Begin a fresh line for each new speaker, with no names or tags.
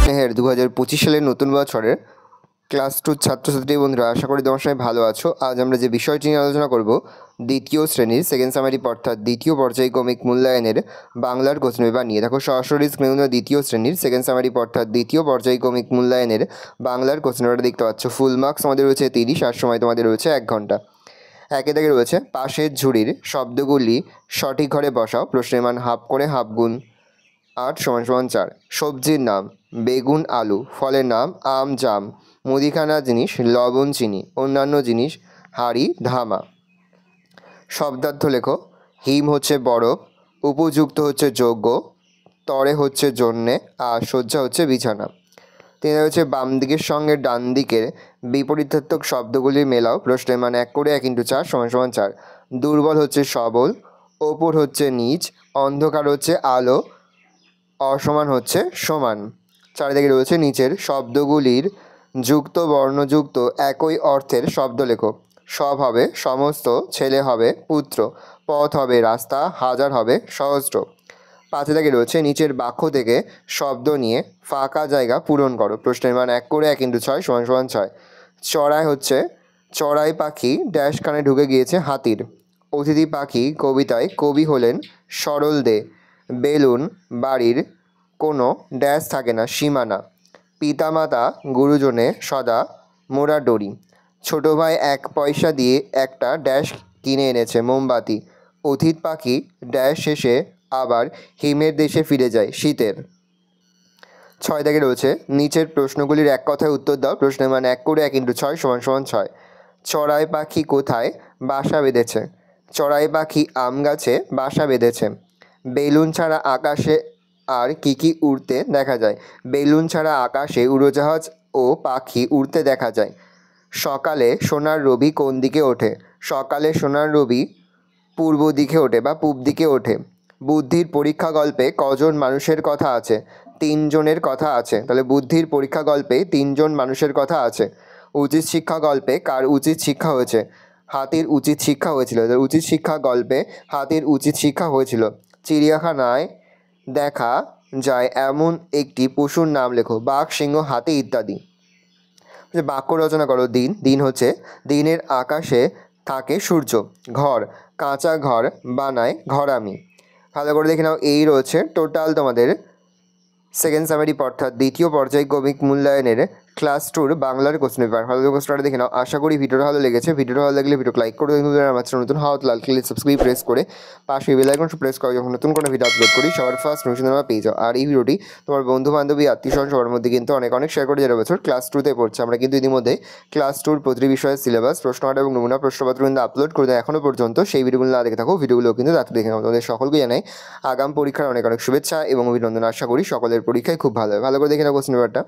স্নেহের 2025 সালের নতুন বছরের ক্লাস 2 ছাত্রছাত্রী বন্ধুরা, আশা করি তোমার সবাই ভালো আছো। আজ আমরা যে বিষয়টি নিয়ে আলোচনা করব, দ্বিতীয় শ্রেণীর সেকেন্ড সামারি অর্থাৎ দ্বিতীয় পর্যায়ক্রমিক মূল্যায়নের বাংলার কোশ্চেন পেপার নিয়ে। দেখো সরাসরি স্ক্রিনে দ্বিতীয় শ্রেণীর সেকেন্ড সামারি অর্থাৎ দ্বিতীয় পর্যায়ক্রমিক মূল্যায়নের বাংলার কোশ্চেন পেপারটা দেখতে পাচ্ছ। ফুল মার্কস আমাদের রয়েছে 30, আর সময় তোমাদের রয়েছে 1 ঘন্টা। একে থেকে রয়েছে পাশের ঝুড়ির শব্দগুলি সঠিক ঘরে বসাও। প্রশ্নের মান হাফ করে হাফ গুণ 8 = 4। সবজির নাম বেগুন আলু, ফলের নাম আম জাম, মুদিখানা জিনিস লবণ চিনি, অন্যান্য জিনিস হাঁড়ি ধামা। শব্দার্থ লেখো। হিম হচ্ছে বরফ, উপযুক্ত হচ্ছে যোগ্য, তরে হচ্ছে জন্যে, আর শয্যা হচ্ছে বিছানা। তিনি হচ্ছে বাম দিকের সঙ্গে ডান দিকের বিপরীতার্থক শব্দগুলি মেলাও। প্রশ্নের মান 1 করে 1 × 4 = 4। দুর্বল হচ্ছে সবল, ওপর হচ্ছে নিচ, অন্ধকার হচ্ছে আলো, অসমান হচ্ছে সমান। চারিদিকে রয়েছে নিচের শব্দগুলির যুক্ত বর্ণযুক্ত একই অর্থের শব্দ লেখো। সব হবে সমস্ত, ছেলে হবে পুত্র, পথ হবে রাস্তা, হাজার হবে সহস্র। পাঁচে থেকে রয়েছে নিচের বাক্য থেকে শব্দ নিয়ে ফাঁকা জায়গা পূরণ করো। প্রশ্নের মান 1 করে 1 × 6 = 6। চড়াই হচ্ছে চড়াই পাখি ড্যাশ কানে ঢুকে গিয়েছে হাতির। অতিথি পাখি কবিতায় কবি হলেন সরল দে। বেলুন বাড়ির কোনো ড্যাশ থাকে না সীমানা। পিতামাতা গুরুজনে সদা মোড়া ডরি। ছোটো ভাই 1 পয়সা দিয়ে একটা ড্যাশ কিনে এনেছে মোমবাতি। অতিথি পাখি ড্যাশ শেষে আবার হিমের দেশে ফিরে যায় শীতের। 6 থেকে রয়েছে নিচের প্রশ্নগুলির এক কথায় উত্তর দাও। প্রশ্নের মান 1 করে 1 × 6 = 6। চড়াই পাখি কোথায় বাসা বেঁধেছে? চড়াই পাখি আম গাছে বাসা বেঁধেছে। বেলুন ছাড়া আকাশে আর কি উড়তে দেখা যায়? বেলুন ছাড়া আকাশে উড়োজাহাজ ও পাখি উড়তে দেখা যায়। সকালে সোনার রবি কোন দিকে ওঠে? সকালে সোনার রবি পূর্ব দিকে ওঠে বা পূব দিকে ওঠে। বুদ্ধির পরীক্ষা গল্পে কজন মানুষের কথা আছে? 3 জনের কথা আছে। তাহলে বুদ্ধির পরীক্ষা গল্পে 3 জন মানুষের কথা আছে। উচিত শিক্ষা গল্পে কার উচিত শিক্ষা হয়েছে? হাতির উচিত শিক্ষা হয়েছিল। উচিত শিক্ষা গল্পে হাতির উচিত শিক্ষা হয়েছিল। চিড়িয়াখানায় দেখা যায় এমন একটি পশুর নাম লেখো। বাঘ, সিংহ, হাতি ইত্যাদি। বাক্য রচনা করো। দিন হচ্ছে দিনের আকাশে থাকে সূর্য। ঘর কাঁচা ঘর বানায় ঘরামি। ভালো করে দেখে নাও। এই রয়েছে টোটাল তোমাদের সেকেন্ড সামারি অর্থাৎ দ্বিতীয় পর্যায়ক্রমিক মূল্যায়নের ক্লাস 2 বাংলার কোশ্চেন পেপার। ভালো কোশ্চেনটা দেখে নাও। আশা করি ভিডিওটা ভালো লেগেছে। ভিডিওটা ভালো লাগলে ভিডিও লাইক করে আমার নতুন হাত লাল ক্লিক সাবস্ক্রাইব প্রেস করে পাশে বেল আইকন প্রেস করে যখন নতুন কোনো ভিডিও আপলোড করি সবার ফার্স্ট নোটিফিকেশন তোমরা পেয়ে যাও। আর এই ভিডিওটি তোমার বন্ধু বান্ধবী আত্মীয়স্বজন সবার মধ্যে কিন্তু অনেক শেয়ার করে, যারা বছর ক্লাস 2তে পড়ছে। আমরা কিন্তু ইতিমধ্যে ক্লাস 2 প্রতিটি বিষয়ের সিলেবাস, প্রশ্নপত্র এবং নমুনা প্রশ্নপত্র কিন্তু আপলোড করে দেয় এখনও পর্যন্ত। সেই ভিডিওগুলো না দেখে থাকো, ভিডিওগুলো কিন্তু রাত্রে দেখে নাও। তোমাদের সকলকে জানাই আগাম পরীক্ষার অনেক শুভেচ্ছা এবং অভিনন্দন। আশা করি সকলের পরীক্ষায় খুব ভালো হয়। ভালো করে দেখে নাও কোশ্চেন পেপারটা।